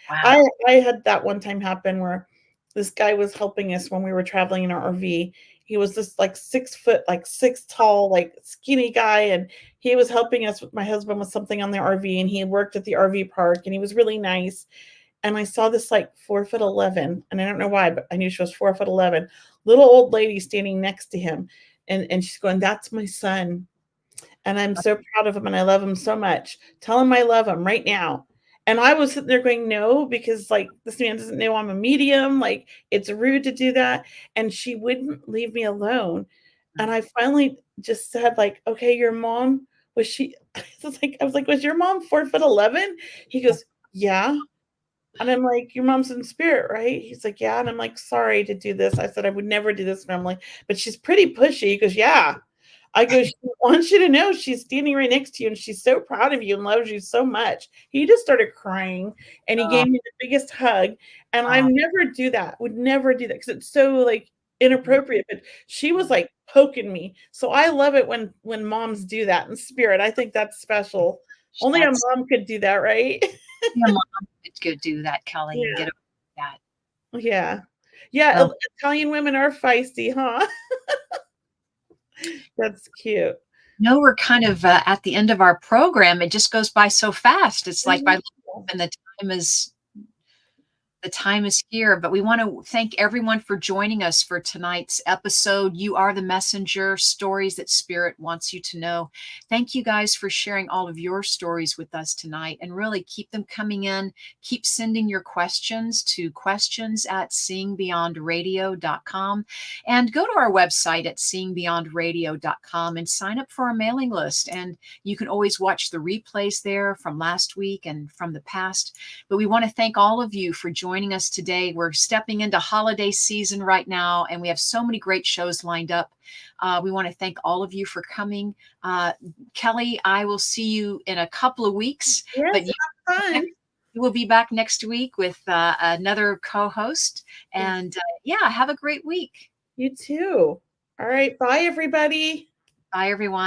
Wow. I had that one time happen where this guy was helping us when we were traveling in our RV. He was this like 6 foot, like 6 tall, like skinny guy. And he was helping us with my husband with something on the RV, and he worked at the RV park, and he was really nice. And I saw this like 4'11", and I don't know why, but I knew she was 4'11", little old lady standing next to him. And she's going, that's my son. And I'm so proud of him and I love him so much. Tell him I love him right now. And I was sitting there going, no, because like this man doesn't know I'm a medium. Like it's rude to do that. And she wouldn't leave me alone. And I finally just said, like, okay, your mom, was she, I was like, was your mom 4'11"? He goes, yeah. And I'm like, your mom's in spirit, right? He's like, yeah. And I'm like, sorry to do this. I said, I would never do this normally, but she's pretty pushy. He goes, yeah. I go, she wants you to know she's standing right next to you and she's so proud of you and loves you so much. He just started crying and he gave me the biggest hug. And I never do that, would never do that because it's so like inappropriate. But she was like poking me. So I love it when moms do that in spirit. I think that's special. Only a mom could do that, right? Your mom could do that, Kelley, and get over that. Yeah. Yeah. Well, Italian women are feisty, huh? That's cute. No, we're kind of at the end of our program. It just goes by so fast. It's like by and the time is here, but we want to thank everyone for joining us for tonight's episode. You are the messenger, stories that Spirit wants you to know. Thank you guys for sharing all of your stories with us tonight, and really keep them coming in. Keep sending your questions to questions@seeingbeyondradio.com, and go to our website at seeingbeyondradio.com and sign up for our mailing list. And you can always watch the replays there from last week and from the past. But we want to thank all of you for joining us today. We're stepping into holiday season right now, and we have so many great shows lined up. We want to thank all of you for coming. Kelley, I will see you in a couple of weeks. Yes, but fun. You will be back next week with another co-host. And have a great week. You too. All right. Bye, everybody. Bye, everyone.